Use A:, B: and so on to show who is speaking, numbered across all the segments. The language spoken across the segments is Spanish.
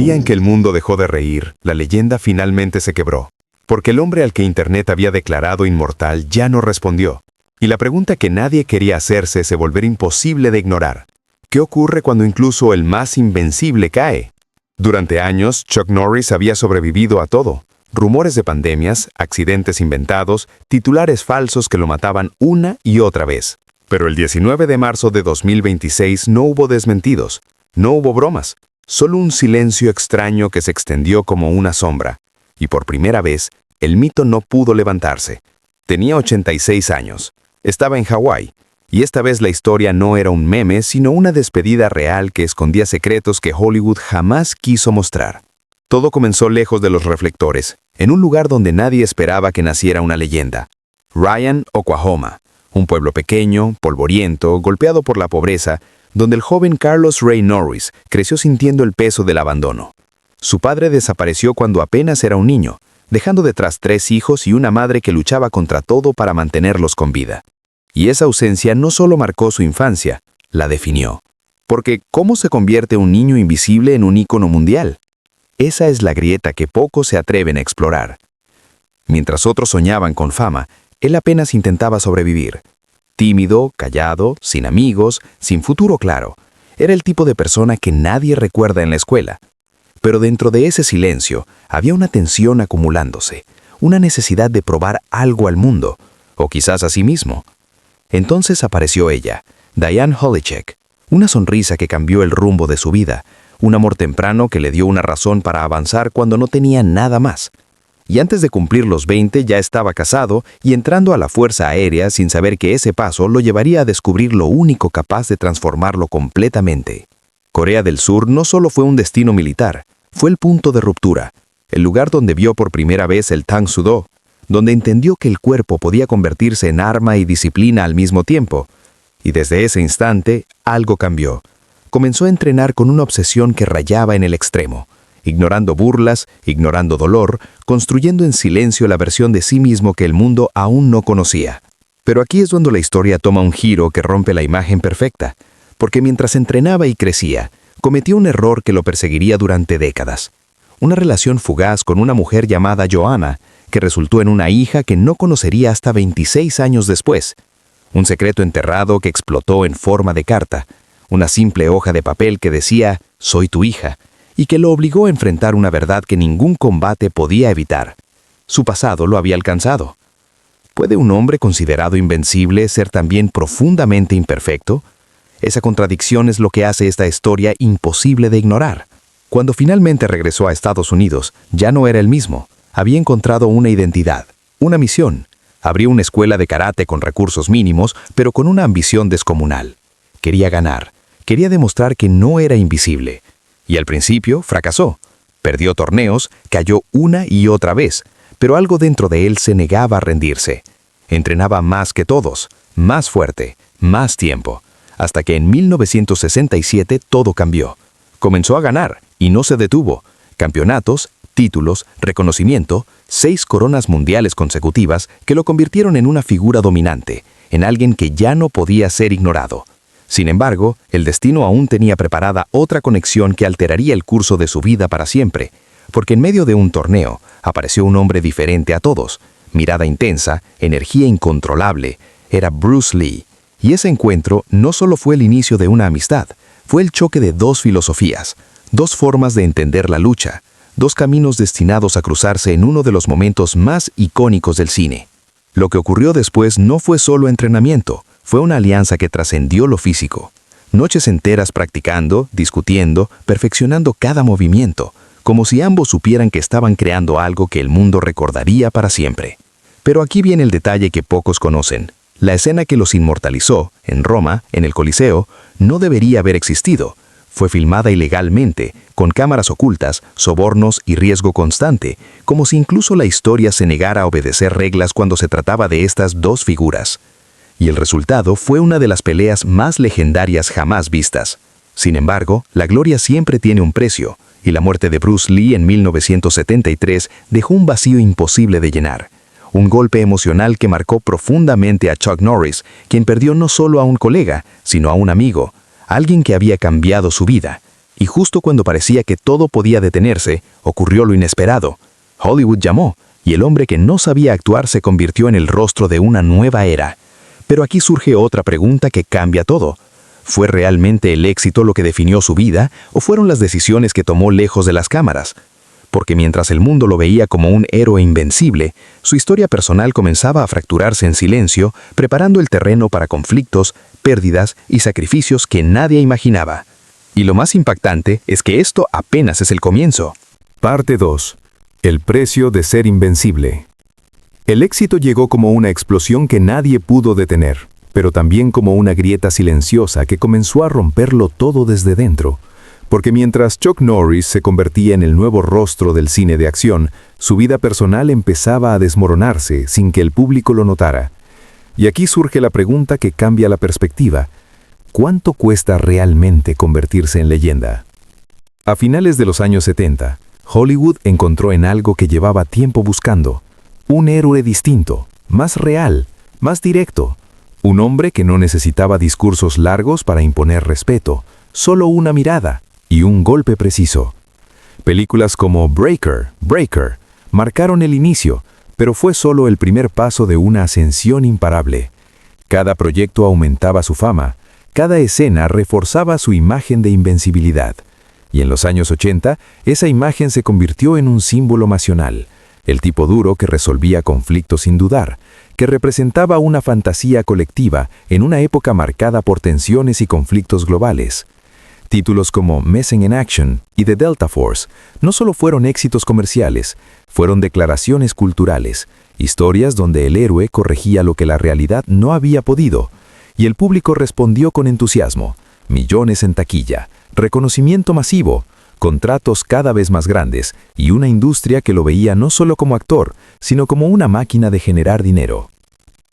A: día en que el mundo dejó de reír, la leyenda finalmente se quebró, porque el hombre al que Internet había declarado inmortal ya no respondió. Y la pregunta que nadie quería hacerse se volvió imposible de ignorar. ¿Qué ocurre cuando incluso el más invencible cae? Durante años, Chuck Norris había sobrevivido a todo. Rumores de pandemias, accidentes inventados, titulares falsos que lo mataban una y otra vez. Pero el 19 de marzo de 2026 no hubo desmentidos, no hubo bromas, solo un silencio extraño que se extendió como una sombra. Y por primera vez, el mito no pudo levantarse. Tenía 86 años, estaba en Hawái, y esta vez la historia no era un meme, sino una despedida real que escondía secretos que Hollywood jamás quiso mostrar. Todo comenzó lejos de los reflectores, en un lugar donde nadie esperaba que naciera una leyenda. Ryan, Oklahoma, un pueblo pequeño, polvoriento, golpeado por la pobreza, donde el joven Carlos Ray Norris creció sintiendo el peso del abandono. Su padre desapareció cuando apenas era un niño, dejando detrás 3 hijos y una madre que luchaba contra todo para mantenerlos con vida. Y esa ausencia no solo marcó su infancia, la definió. Porque ¿cómo se convierte un niño invisible en un ícono mundial? Esa es la grieta que pocos se atreven a explorar. Mientras otros soñaban con fama, él apenas intentaba sobrevivir. Tímido, callado, sin amigos, sin futuro claro. Era el tipo de persona que nadie recuerda en la escuela. Pero dentro de ese silencio había una tensión acumulándose, una necesidad de probar algo al mundo, o quizás a sí mismo. Entonces apareció ella, Diane Holicek, una sonrisa que cambió el rumbo de su vida, un amor temprano que le dio una razón para avanzar cuando no tenía nada más. Y antes de cumplir los 20 ya estaba casado y entrando a la Fuerza Aérea sin saber que ese paso lo llevaría a descubrir lo único capaz de transformarlo completamente. Corea del Sur no solo fue un destino militar, fue el punto de ruptura, el lugar donde vio por primera vez el Tang Soo Do, donde entendió que el cuerpo podía convertirse en arma y disciplina al mismo tiempo. Y desde ese instante, algo cambió. Comenzó a entrenar con una obsesión que rayaba en el extremo, ignorando burlas, ignorando dolor, construyendo en silencio la versión de sí mismo que el mundo aún no conocía. Pero aquí es donde la historia toma un giro que rompe la imagen perfecta, porque mientras entrenaba y crecía, cometió un error que lo perseguiría durante décadas. Una relación fugaz con una mujer llamada Joanna, que resultó en una hija que no conocería hasta 26 años después. Un secreto enterrado que explotó en forma de carta, una simple hoja de papel que decía, «Soy tu hija», y que lo obligó a enfrentar una verdad que ningún combate podía evitar. Su pasado lo había alcanzado. ¿Puede un hombre considerado invencible ser también profundamente imperfecto? Esa contradicción es lo que hace esta historia imposible de ignorar. Cuando finalmente regresó a Estados Unidos, ya no era el mismo. Había encontrado una identidad, una misión. Abrió una escuela de karate con recursos mínimos, pero con una ambición descomunal. Quería ganar. Quería demostrar que no era invisible. Y al principio fracasó. Perdió torneos, cayó una y otra vez, pero algo dentro de él se negaba a rendirse. Entrenaba más que todos, más fuerte, más tiempo, hasta que en 1967 todo cambió. Comenzó a ganar y no se detuvo. Campeonatos, títulos, reconocimiento, 6 coronas mundiales consecutivas que lo convirtieron en una figura dominante, en alguien que ya no podía ser ignorado. Sin embargo, el destino aún tenía preparada otra conexión que alteraría el curso de su vida para siempre, porque en medio de un torneo apareció un hombre diferente a todos, mirada intensa, energía incontrolable, era Bruce Lee. Y ese encuentro no solo fue el inicio de una amistad, fue el choque de 2 filosofías, 2 formas de entender la lucha, 2 caminos destinados a cruzarse en uno de los momentos más icónicos del cine. Lo que ocurrió después no fue solo entrenamiento, fue una alianza que trascendió lo físico. Noches enteras practicando, discutiendo, perfeccionando cada movimiento, como si ambos supieran que estaban creando algo que el mundo recordaría para siempre. Pero aquí viene el detalle que pocos conocen. La escena que los inmortalizó, en Roma, en el Coliseo, no debería haber existido. Fue filmada ilegalmente, con cámaras ocultas, sobornos y riesgo constante, como si incluso la historia se negara a obedecer reglas cuando se trataba de estas 2 figuras. Y el resultado fue una de las peleas más legendarias jamás vistas. Sin embargo, la gloria siempre tiene un precio, y la muerte de Bruce Lee en 1973 dejó un vacío imposible de llenar. Un golpe emocional que marcó profundamente a Chuck Norris, quien perdió no solo a un colega, sino a un amigo, alguien que había cambiado su vida.
B: Y justo cuando parecía que todo podía detenerse, ocurrió lo inesperado. Hollywood llamó, y el hombre que no sabía actuar se convirtió en el rostro de una nueva era. Pero aquí surge otra pregunta que cambia todo. ¿Fue realmente el éxito lo que definió su vida, o fueron las decisiones que tomó lejos de las cámaras? Porque mientras el mundo lo veía como un héroe invencible, su historia personal comenzaba a fracturarse en silencio, preparando el terreno para conflictos, pérdidas y sacrificios que nadie imaginaba. Y lo más impactante es que esto apenas es el comienzo.
C: Parte 2. El precio de ser invencible. El éxito llegó como una explosión que nadie pudo detener, pero también como una grieta silenciosa que comenzó a romperlo todo desde dentro. Porque mientras Chuck Norris se convertía en el nuevo rostro del cine de acción, su vida personal empezaba a desmoronarse sin que el público lo notara. Y aquí surge la pregunta que cambia la perspectiva. ¿Cuánto cuesta realmente convertirse en leyenda? A finales de los años 70, Hollywood encontró en algo que llevaba tiempo buscando. Un héroe distinto, más real, más directo. Un hombre que no necesitaba discursos largos para imponer respeto, solo una mirada y un golpe preciso. Películas como Breaker marcaron el inicio, pero fue solo el primer paso de una ascensión imparable. Cada proyecto aumentaba su fama, cada escena reforzaba su imagen de invencibilidad. Y en los años 80, esa imagen se convirtió en un símbolo nacional, el tipo duro que resolvía conflictos sin dudar, que representaba una fantasía colectiva en una época marcada por tensiones y conflictos globales. Títulos como Missing in Action y The Delta Force no solo fueron éxitos comerciales, fueron declaraciones culturales, historias donde el héroe corregía lo que la realidad no había podido, y el público respondió con entusiasmo, millones en taquilla, reconocimiento masivo, contratos cada vez más grandes y una industria que lo veía no solo como actor, sino como una máquina de generar dinero.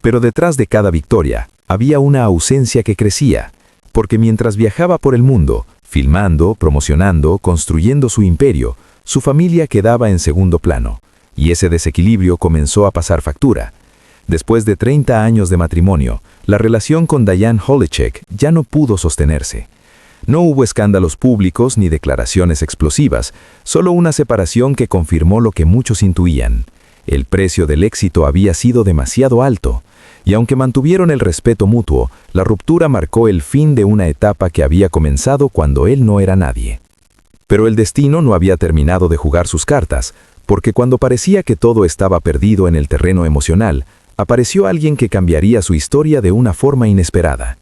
C: Pero detrás de cada victoria había una ausencia que crecía, porque mientras viajaba por el mundo, filmando, promocionando, construyendo su imperio, su familia quedaba en segundo plano, y ese desequilibrio comenzó a pasar factura. Después de 30 años de matrimonio, la relación con Diane Holacek ya no pudo sostenerse. No hubo escándalos públicos ni declaraciones explosivas, solo una separación que confirmó lo que muchos intuían. El precio del éxito había sido demasiado alto, y aunque mantuvieron el respeto mutuo, la ruptura marcó el fin de una etapa que había comenzado cuando él no era nadie. Pero el destino no había terminado de jugar sus cartas, porque cuando parecía que todo estaba perdido en el terreno emocional, apareció alguien que cambiaría su historia de una forma inesperada.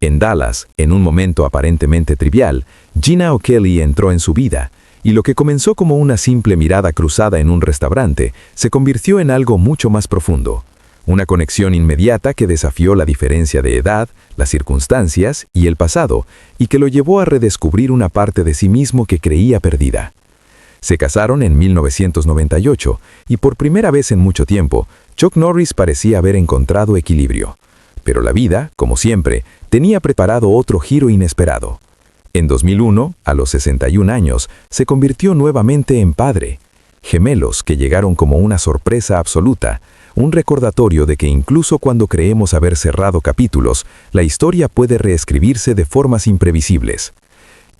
C: En Dallas, en un momento aparentemente trivial, Gina O'Kelly entró en su vida, y lo que comenzó como una simple mirada cruzada en un restaurante se convirtió en algo mucho más profundo. Una conexión inmediata que desafió la diferencia de edad, las circunstancias y el pasado, y que lo llevó a redescubrir una parte de sí mismo que creía perdida. Se casaron en 1998, y por primera vez en mucho tiempo, Chuck Norris parecía haber encontrado equilibrio. Pero la vida, como siempre, tenía preparado otro giro inesperado. En 2001, a los 61 años, se convirtió nuevamente en padre. Gemelos que llegaron como una sorpresa absoluta, un recordatorio de que incluso cuando creemos haber cerrado capítulos, la historia puede reescribirse de formas imprevisibles.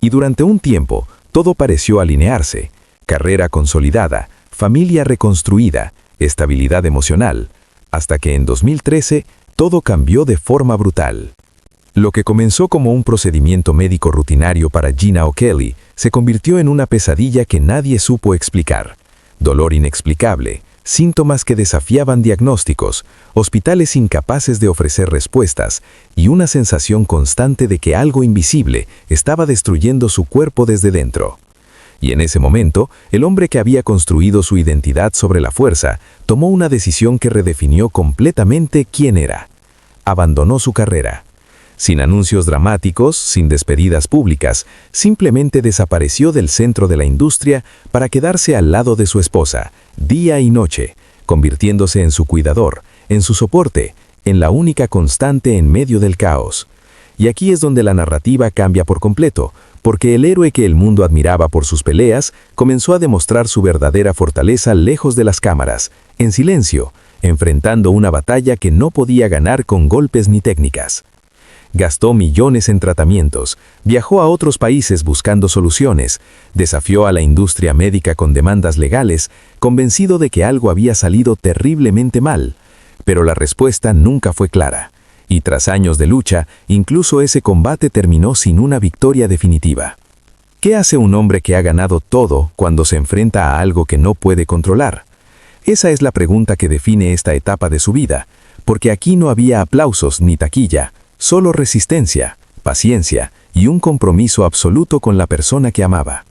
C: Y durante un tiempo, todo pareció alinearse. Carrera consolidada, familia reconstruida, estabilidad emocional, hasta que en 2013 todo cambió de forma brutal. Lo que comenzó como un procedimiento médico rutinario para Gina O'Kelly se convirtió en una pesadilla que nadie supo explicar. Dolor inexplicable, síntomas que desafiaban diagnósticos, hospitales incapaces de ofrecer respuestas y una sensación constante de que algo invisible estaba destruyendo su cuerpo desde dentro. Y en ese momento, el hombre que había construido su identidad sobre la fuerza tomó una decisión que redefinió completamente quién era. Abandonó su carrera. Sin anuncios dramáticos, sin despedidas públicas, simplemente desapareció del centro de la industria para quedarse al lado de su esposa, día y noche, convirtiéndose en su cuidador, en su soporte, en la única constante en medio del caos. Y aquí es donde la narrativa cambia por completo, porque el héroe que el mundo admiraba por sus peleas comenzó a demostrar su verdadera fortaleza lejos de las cámaras, en silencio, enfrentando una batalla que no podía ganar con golpes ni técnicas. Gastó millones en tratamientos, viajó a otros países buscando soluciones, desafió a la industria médica con demandas legales, convencido de que algo había salido terriblemente mal. Pero la respuesta nunca fue clara. Y tras años de lucha, incluso ese combate terminó sin una victoria definitiva. ¿Qué hace un hombre que ha ganado todo cuando se enfrenta a algo que no puede controlar? Esa es la pregunta que define esta etapa de su vida, porque aquí no había aplausos ni taquilla, solo resistencia, paciencia y un compromiso absoluto con la persona que amaba.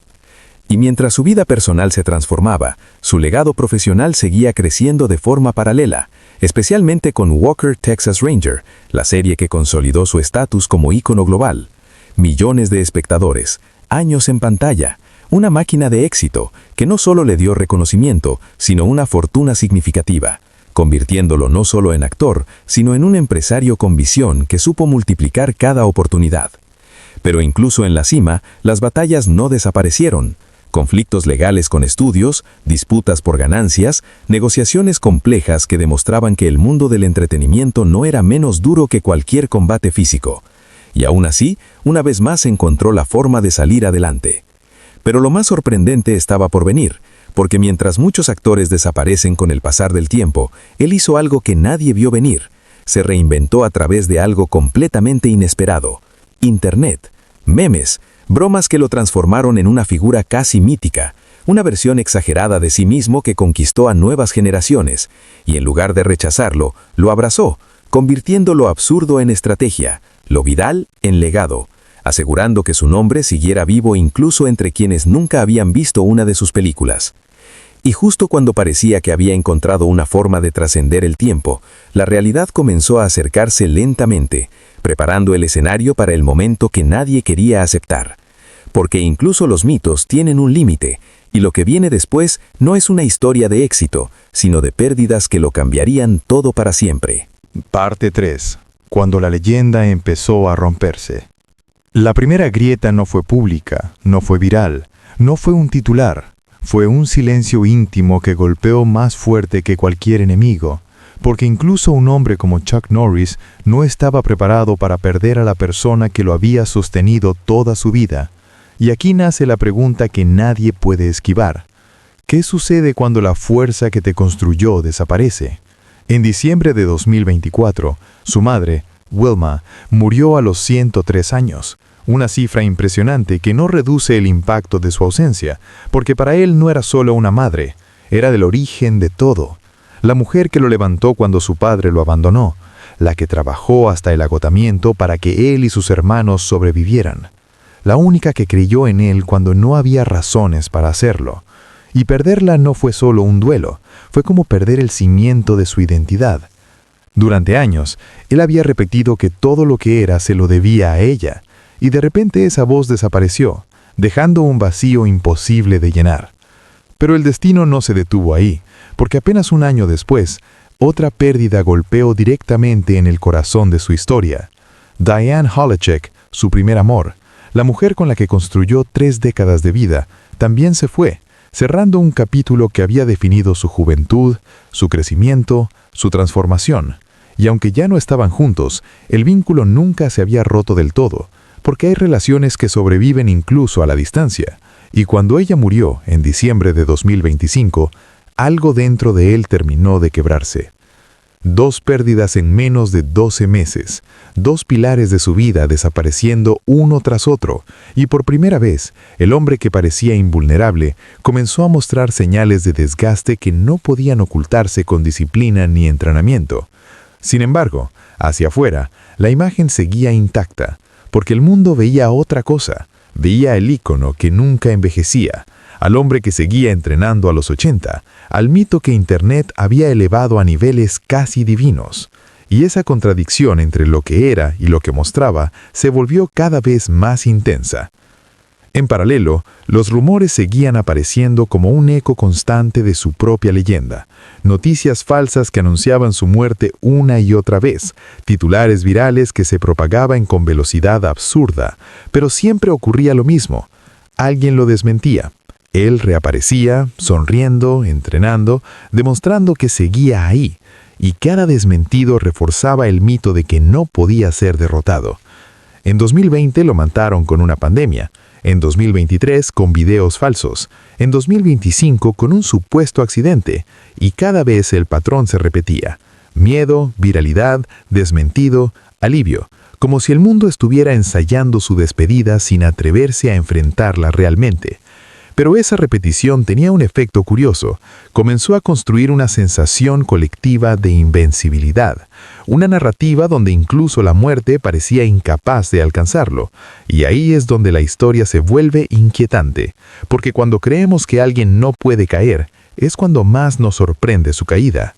C: Y mientras su vida personal se transformaba, su legado profesional seguía creciendo de forma paralela, especialmente con Walker Texas Ranger, la serie que consolidó su estatus como ícono global. Millones de espectadores, años en pantalla, una máquina de éxito que no solo le dio reconocimiento, sino una fortuna significativa, convirtiéndolo no solo en actor, sino en un empresario con visión que supo multiplicar cada oportunidad. Pero incluso en la cima, las batallas no desaparecieron. Conflictos legales con estudios, disputas por ganancias, negociaciones complejas que demostraban que el mundo del entretenimiento no era menos duro que cualquier combate físico. Y aún así, una vez más encontró la forma de salir adelante. Pero lo más sorprendente estaba por venir, porque mientras muchos actores desaparecen con el pasar del tiempo, él hizo algo que nadie vio venir. Se reinventó a través de algo completamente inesperado: Internet, memes, bromas que lo transformaron en una figura casi mítica, una versión exagerada de sí mismo que conquistó a nuevas generaciones, y en lugar de rechazarlo, lo abrazó, convirtiendo lo absurdo en estrategia, lo viral en legado, asegurando que su nombre siguiera vivo incluso entre quienes nunca habían visto una de sus películas. Y justo cuando parecía que había encontrado una forma de trascender el tiempo, la realidad comenzó a acercarse lentamente, preparando el escenario para el momento que nadie quería aceptar. Porque incluso los mitos tienen un límite, y lo que viene después no es una historia de éxito, sino de pérdidas que lo cambiarían todo para siempre.
D: Parte 3. Cuando la leyenda empezó a romperse. La primera grieta no fue pública, no fue viral, no fue un titular. Fue un silencio íntimo que golpeó más fuerte que cualquier enemigo, porque incluso un hombre como Chuck Norris no estaba preparado para perder a la persona que lo había sostenido toda su vida. Y aquí nace la pregunta que nadie puede esquivar. ¿Qué sucede cuando la fuerza que te construyó desaparece? En diciembre de 2024, su madre, Wilma, murió a los 103 años. Una cifra impresionante que no reduce el impacto de su ausencia, porque para él no era solo una madre, era del origen de todo. La mujer que lo levantó cuando su padre lo abandonó, la que trabajó hasta el agotamiento para que él y sus hermanos sobrevivieran. La única que creyó en él cuando no había razones para hacerlo. Y perderla no fue solo un duelo, fue como perder el cimiento de su identidad. Durante años, él había repetido que todo lo que era se lo debía a ella, y de repente esa voz desapareció, dejando un vacío imposible de llenar. Pero el destino no se detuvo ahí, porque apenas un año después, otra pérdida golpeó directamente en el corazón de su historia. Diane Holacek, su primer amor, la mujer con la que construyó 3 décadas de vida, también se fue, cerrando un capítulo que había definido su juventud, su crecimiento, su transformación. Y aunque ya no estaban juntos, el vínculo nunca se había roto del todo, porque hay relaciones que sobreviven incluso a la distancia. Y cuando ella murió, en diciembre de 2025, algo dentro de él terminó de quebrarse. 2 pérdidas en menos de 12 meses, 2 pilares de su vida desapareciendo uno tras otro, y por primera vez, el hombre que parecía invulnerable comenzó a mostrar señales de desgaste que no podían ocultarse con disciplina ni entrenamiento. Sin embargo, hacia afuera, la imagen seguía intacta, porque el mundo veía otra cosa, veía el ícono que nunca envejecía, al hombre que seguía entrenando a los 80, al mito que Internet había elevado a niveles casi divinos. Y esa contradicción entre lo que era y lo que mostraba se volvió cada vez más intensa. En paralelo, los rumores seguían apareciendo como un eco constante de su propia leyenda. Noticias falsas que anunciaban su muerte una y otra vez, titulares virales que se propagaban con velocidad absurda, pero siempre ocurría lo mismo. Alguien lo desmentía. Él reaparecía, sonriendo, entrenando, demostrando que seguía ahí, y cada desmentido reforzaba el mito de que no podía ser derrotado, En 2020 lo mataron con una pandemia. En 2023 con videos falsos. En 2025 con un supuesto accidente. Y cada vez el patrón se repetía. Miedo, viralidad, desmentido, alivio. Como si el mundo estuviera ensayando su despedida sin atreverse a enfrentarla realmente. Pero esa repetición tenía un efecto curioso. Comenzó a construir una sensación colectiva de invencibilidad. Una narrativa donde incluso la muerte parecía incapaz de alcanzarlo. Y ahí es donde la historia se vuelve inquietante. Porque cuando creemos que alguien no puede caer, es cuando más nos sorprende su caída.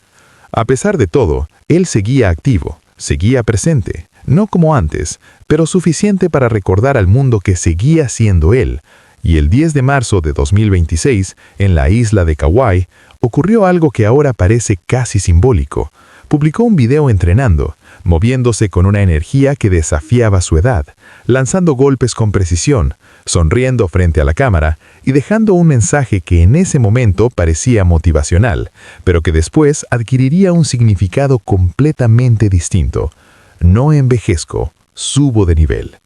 D: A pesar de todo, él seguía activo, seguía presente. No como antes, pero suficiente para recordar al mundo que seguía siendo él. Y el 10 de marzo de 2026, en la isla de Kauai, ocurrió algo que ahora parece casi simbólico. Publicó un video entrenando, moviéndose con una energía que desafiaba su edad, lanzando golpes con precisión, sonriendo frente a la cámara y dejando un mensaje que en ese momento parecía motivacional, pero que después adquiriría un significado completamente distinto. No envejezco, subo de nivel.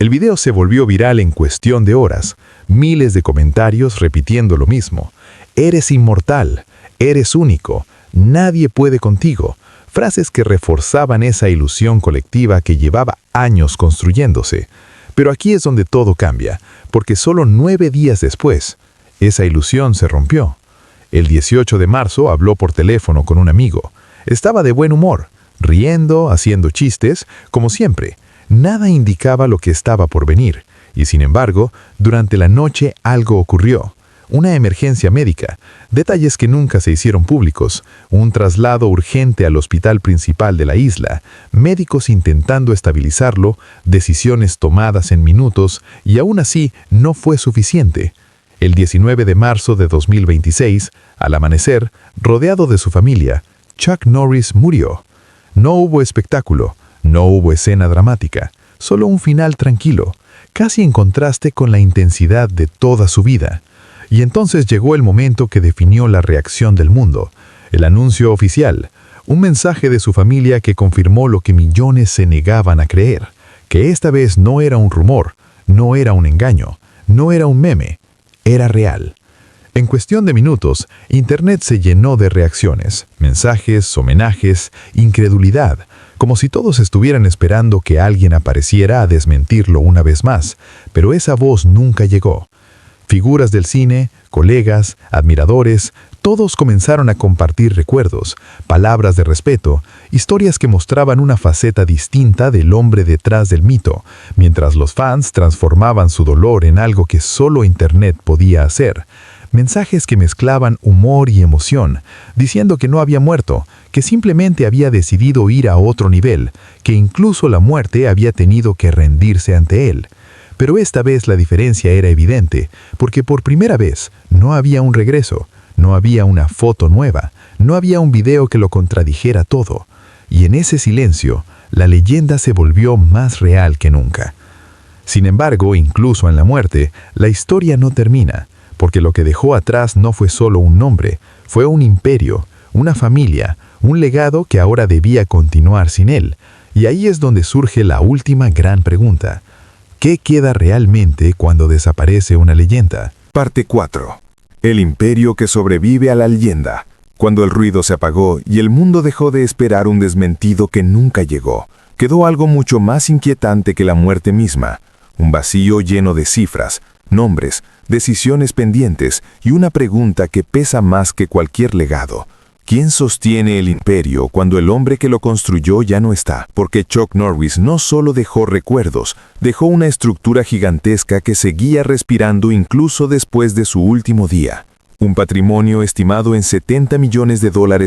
D: El video se volvió viral en cuestión de horas, miles de comentarios repitiendo lo mismo. Eres inmortal, eres único, nadie puede contigo. Frases que reforzaban esa ilusión colectiva que llevaba años construyéndose. Pero aquí es donde todo cambia, porque solo 9 días después, esa ilusión se rompió. El 18 de marzo habló por teléfono con un amigo. Estaba de buen humor, riendo, haciendo chistes, como siempre. Nada indicaba lo que estaba por venir, y sin embargo, durante la noche algo ocurrió. Una emergencia médica, detalles que nunca se hicieron públicos, un traslado urgente al hospital principal de la isla, médicos intentando estabilizarlo, decisiones tomadas en minutos, y aún así no fue suficiente. El 19 de marzo de 2026, al amanecer, rodeado de su familia, Chuck Norris murió. No hubo espectáculo. No hubo escena dramática, solo un final tranquilo, casi en contraste con la intensidad de toda su vida. Y entonces llegó el momento que definió la reacción del mundo, el anuncio oficial, un mensaje de su familia que confirmó lo que millones se negaban a creer, que esta vez no era un rumor, no era un engaño, no era un meme, era real. En cuestión de minutos, Internet se llenó de reacciones, mensajes, homenajes, incredulidad, como si todos estuvieran esperando que alguien apareciera a desmentirlo una vez más, pero esa voz nunca llegó. Figuras del cine, colegas, admiradores, todos comenzaron a compartir recuerdos, palabras de respeto, historias que mostraban una faceta distinta del hombre detrás del mito, mientras los fans transformaban su dolor en algo que solo Internet podía hacer. Mensajes que mezclaban humor y emoción, diciendo que no había muerto, que simplemente había decidido ir a otro nivel, que incluso la muerte había tenido que rendirse ante él. Pero esta vez la diferencia era evidente, porque por primera vez no había un regreso, no había una foto nueva, no había un video que lo contradijera todo. Y en ese silencio, la leyenda se volvió más real que nunca. Sin embargo, incluso en la muerte, la historia no termina. Porque lo que dejó atrás no fue solo un nombre, fue un imperio, una familia, un legado que ahora debía continuar sin él. Y ahí es donde surge la última gran pregunta. ¿Qué queda realmente cuando desaparece una leyenda?
A: Parte 4. El imperio que sobrevive a la leyenda. Cuando el ruido se apagó y el mundo dejó de esperar un desmentido que nunca llegó, quedó algo mucho más inquietante que la muerte misma. Un vacío lleno de cifras, nombres, decisiones pendientes y una pregunta que pesa más que cualquier legado. ¿Quién sostiene el imperio cuando el hombre que lo construyó ya no está? Porque Chuck Norris no solo dejó recuerdos, dejó una estructura gigantesca que seguía respirando incluso después de su último día. Un patrimonio estimado en $70 millones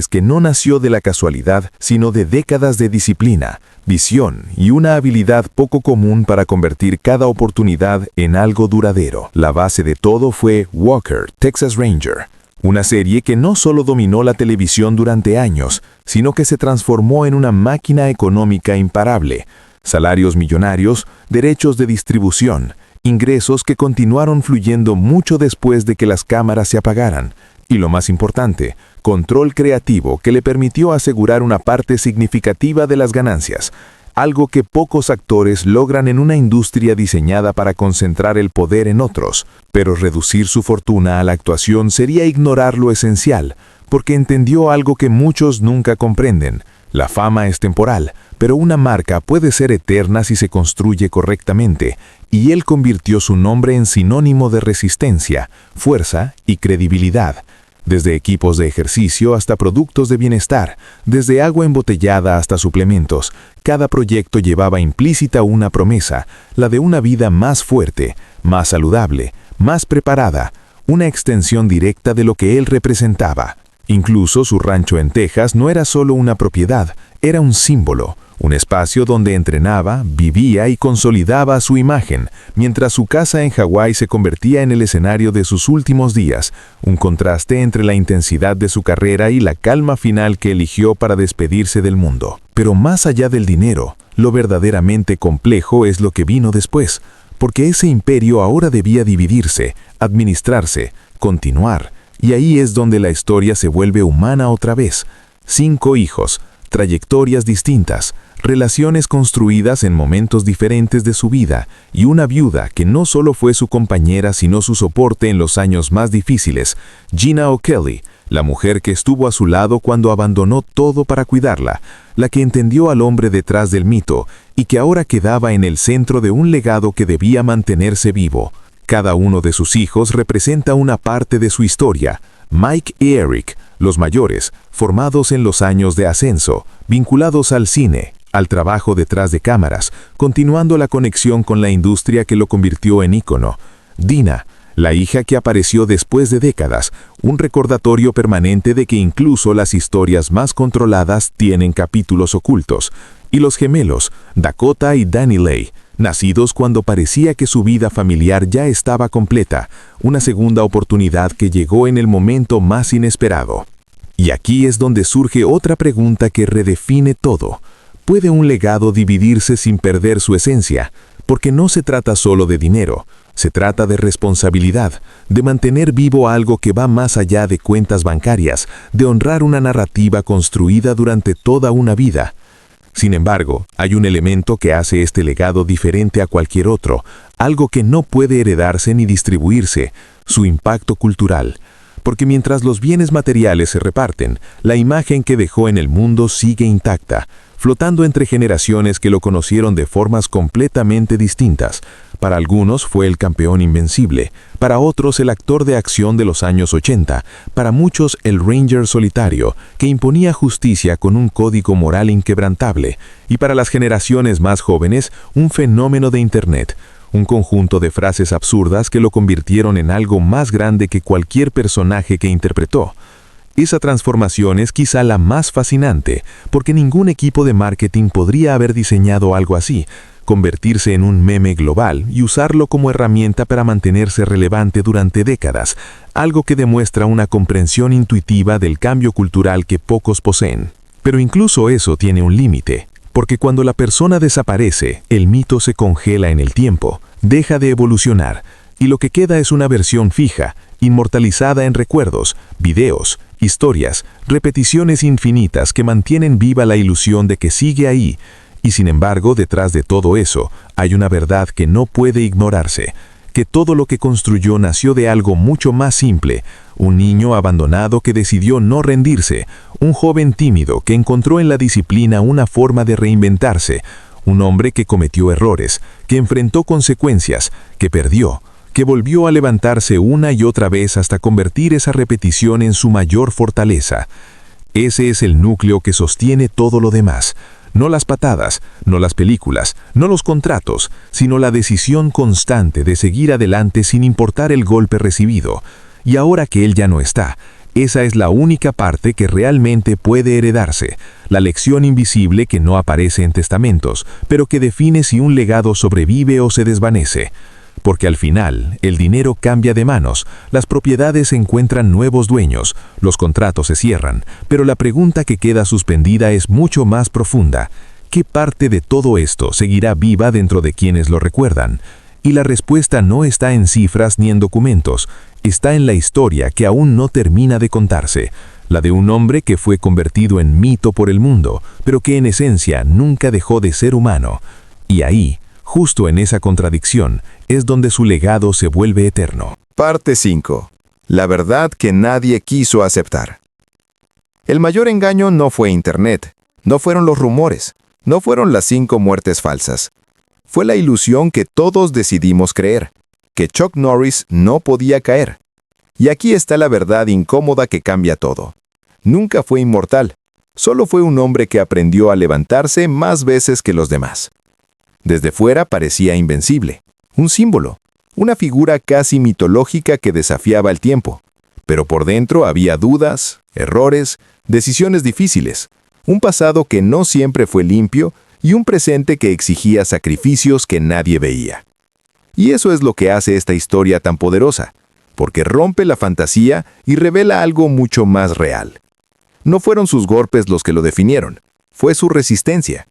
A: que no nació de la casualidad, sino de décadas de disciplina, visión y una habilidad poco común para convertir cada oportunidad en algo duradero. La base de todo fue Walker, Texas Ranger, una serie que no solo dominó la televisión durante años, sino que se transformó en una máquina económica imparable. Salarios millonarios, derechos de distribución, ingresos que continuaron fluyendo mucho después de que las cámaras se apagaran. Y lo más importante, control creativo que le permitió asegurar una parte significativa de las ganancias.
C: algo que pocos actores logran en una industria diseñada para concentrar el poder en otros, pero reducir su fortuna a la actuación sería ignorar lo esencial, porque entendió algo que muchos nunca comprenden. La fama es temporal, pero una marca puede ser eterna si se construye correctamente, y él convirtió su nombre en sinónimo de resistencia, fuerza y credibilidad. Desde equipos de ejercicio hasta productos de bienestar, desde agua embotellada hasta suplementos, cada proyecto llevaba implícita una promesa, la de una vida más fuerte, más saludable, más preparada, una extensión directa de lo que él representaba. Incluso su rancho en Texas no era solo una propiedad, era un símbolo, un espacio donde entrenaba, vivía y consolidaba su imagen, mientras su casa en Hawái se convertía en el escenario de sus últimos días, un contraste entre la intensidad de su carrera y la calma final que eligió para despedirse del mundo. Pero más allá del dinero, lo verdaderamente complejo es lo que vino después, porque ese imperio ahora debía dividirse, administrarse, continuar, y ahí es donde la historia se vuelve humana otra vez. 5 hijos, trayectorias distintas, relaciones construidas en momentos diferentes de su vida, y una viuda que no solo fue su compañera sino su soporte en los años más difíciles, Gina O'Kelly, la mujer que estuvo a su lado cuando abandonó todo para cuidarla, la que entendió al hombre detrás del mito y que ahora quedaba en el centro de un legado que debía mantenerse vivo. Cada uno de sus hijos representa una parte de su historia. Mike y Eric, los mayores, formados en los años de ascenso, vinculados al cine, al trabajo detrás de cámaras, continuando la conexión con la industria que lo convirtió en ícono. Dina, la hija que apareció después de décadas, un recordatorio permanente de que incluso las historias más controladas tienen capítulos ocultos. Y los gemelos, Dakota y Danny Lay, nacidos cuando parecía que su vida familiar ya estaba completa, una segunda oportunidad que llegó en el momento más inesperado. Y aquí es donde surge otra pregunta que redefine todo. ¿Puede un legado dividirse sin perder su esencia? Porque no se trata solo de dinero, se trata de responsabilidad, de mantener vivo algo que va más allá de cuentas bancarias, de honrar una narrativa construida durante toda una vida. Sin embargo, hay un elemento que hace este legado diferente a cualquier otro, algo que no puede heredarse ni distribuirse, su impacto cultural. Porque mientras los bienes materiales se reparten, la imagen que dejó en el mundo sigue intacta, flotando entre generaciones que lo conocieron de formas completamente distintas. Para algunos fue el campeón invencible, para otros el actor de acción de los años 80, para muchos el Ranger solitario, que imponía justicia con un código moral inquebrantable, y para las generaciones más jóvenes un fenómeno de Internet, un conjunto de frases absurdas que lo convirtieron en algo más grande que cualquier personaje que interpretó. Esa transformación es quizá la más fascinante, porque ningún equipo de marketing podría haber diseñado algo así, convertirse en un meme global y usarlo como herramienta para mantenerse relevante durante décadas, algo que demuestra una comprensión intuitiva del cambio cultural que pocos poseen. Pero incluso eso tiene un límite, porque cuando la persona desaparece, el mito se congela en el tiempo, deja de evolucionar, y lo que queda es una versión fija, inmortalizada en recuerdos, videos, historias, repeticiones infinitas que mantienen viva la ilusión de que sigue ahí. Y sin embargo, detrás de todo eso, hay una verdad que no puede ignorarse, que todo lo que construyó nació de algo mucho más simple, un niño abandonado que decidió no rendirse, un joven tímido que encontró en la disciplina una forma de reinventarse, un hombre que cometió errores, que enfrentó consecuencias, que perdió, que volvió a levantarse una y otra vez hasta convertir esa repetición en su mayor fortaleza. Ese es el núcleo que sostiene todo lo demás. No las patadas, no las películas, no los contratos, sino la decisión constante de seguir adelante sin importar el golpe recibido. Y ahora que él ya no está, esa es la única parte que realmente puede heredarse, la lección invisible que no aparece en testamentos, pero que define si un legado sobrevive o se desvanece. Porque al final, el dinero cambia de manos, las propiedades encuentran nuevos dueños, los contratos se cierran, pero la pregunta que queda suspendida es mucho más profunda. ¿Qué parte de todo esto seguirá viva dentro de quienes lo recuerdan? Y la respuesta no está en cifras ni en documentos, está en la historia que aún no termina de contarse, la de un hombre que fue convertido en mito por el mundo, pero que en esencia nunca dejó de ser humano. Y ahí, justo en esa contradicción, es donde su legado se vuelve eterno.
E: Parte 5. La verdad que nadie quiso aceptar. El mayor engaño no fue Internet, no fueron los rumores, no fueron las 5 muertes falsas. Fue la ilusión que todos decidimos creer, que Chuck Norris no podía caer. Y aquí está la verdad incómoda que cambia todo. Nunca fue inmortal, solo fue un hombre que aprendió a levantarse más veces que los demás. Desde fuera parecía invencible, un símbolo, una figura casi mitológica que desafiaba el tiempo. Pero por dentro había dudas, errores, decisiones difíciles, un pasado que no siempre fue limpio y un presente que exigía sacrificios que nadie veía. Y eso es lo que hace esta historia tan poderosa, porque rompe la fantasía y revela algo mucho más real. No fueron sus golpes los que lo definieron, fue su resistencia.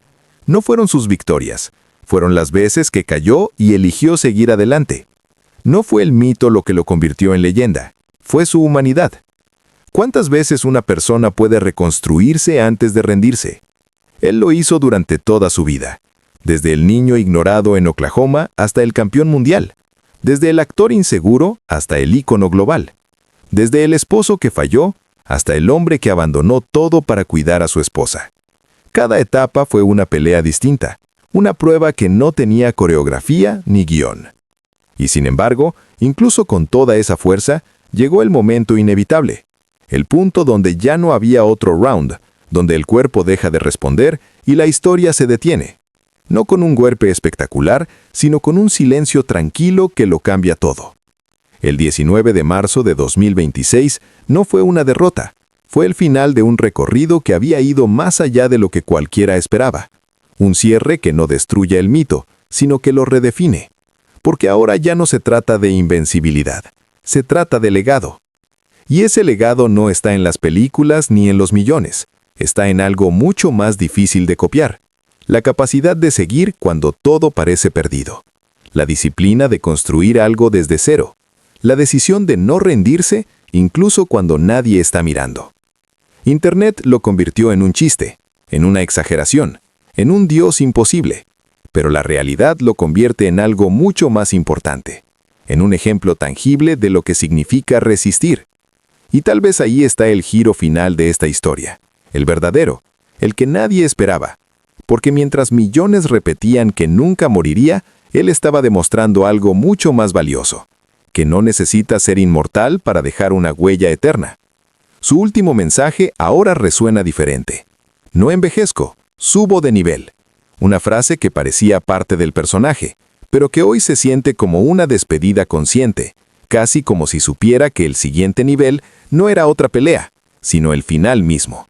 E: No fueron sus victorias, fueron las veces que cayó y eligió seguir adelante. No fue el mito lo que lo convirtió en leyenda, fue su humanidad. ¿Cuántas veces una persona puede reconstruirse antes de rendirse? Él lo hizo durante toda su vida, desde el niño ignorado en Oklahoma hasta el campeón mundial, desde el actor inseguro hasta el ícono global, desde el esposo que falló hasta el hombre que abandonó todo para cuidar a su esposa. Cada etapa fue una pelea distinta, una prueba que no tenía coreografía ni guión. Y sin embargo, incluso con toda esa fuerza, llegó el momento inevitable, el punto donde ya no había otro round, donde el cuerpo deja de responder y la historia se detiene. No con un golpe espectacular, sino con un silencio tranquilo que lo cambia todo. El 19 de marzo de 2026 no fue una derrota, fue el final de un recorrido que había ido más allá de lo que cualquiera esperaba. Un cierre que no destruye el mito, sino que lo redefine. Porque ahora ya no se trata de invencibilidad, se trata de legado. Y ese legado no está en las películas ni en los millones, está en algo mucho más difícil de copiar. La capacidad de seguir cuando todo parece perdido. La disciplina de construir algo desde cero. La decisión de no rendirse incluso cuando nadie está mirando. Internet lo convirtió en un chiste, en una exageración, en un dios imposible. Pero la realidad lo convierte en algo mucho más importante, en un ejemplo tangible de lo que significa resistir. Y tal vez ahí está el giro final de esta historia, el verdadero, el que nadie esperaba. Porque mientras millones repetían que nunca moriría, él estaba demostrando algo mucho más valioso, que no necesita ser inmortal para dejar una huella eterna. Su último mensaje ahora resuena diferente. No envejezco, subo de nivel. Una frase que parecía parte del personaje, pero que hoy se siente como una despedida consciente, casi como si supiera que el siguiente nivel no era otra pelea, sino el final mismo.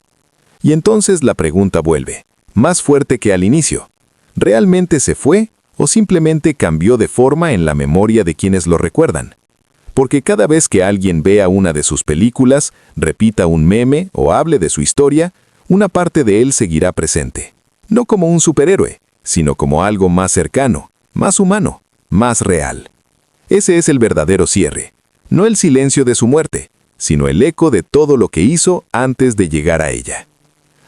E: Y entonces la pregunta vuelve, más fuerte que al inicio. ¿Realmente se fue o simplemente cambió de forma en la memoria de quienes lo recuerdan? Porque cada vez que alguien vea una de sus películas, repita un meme o hable de su historia, una parte de él seguirá presente. No como un superhéroe, sino como algo más cercano, más humano, más real. Ese es el verdadero cierre, no el silencio de su muerte, sino el eco de todo lo que hizo antes de llegar a ella.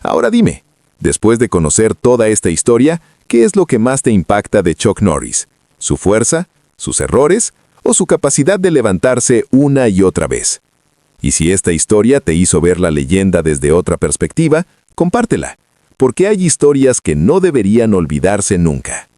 E: Ahora dime, después de conocer toda esta historia, ¿qué es lo que más te impacta de Chuck Norris? ¿Su fuerza? ¿Sus errores? ¿O su capacidad de levantarse una y otra vez? Y si esta historia te hizo ver la leyenda desde otra perspectiva, compártela, porque hay historias que no deberían olvidarse nunca.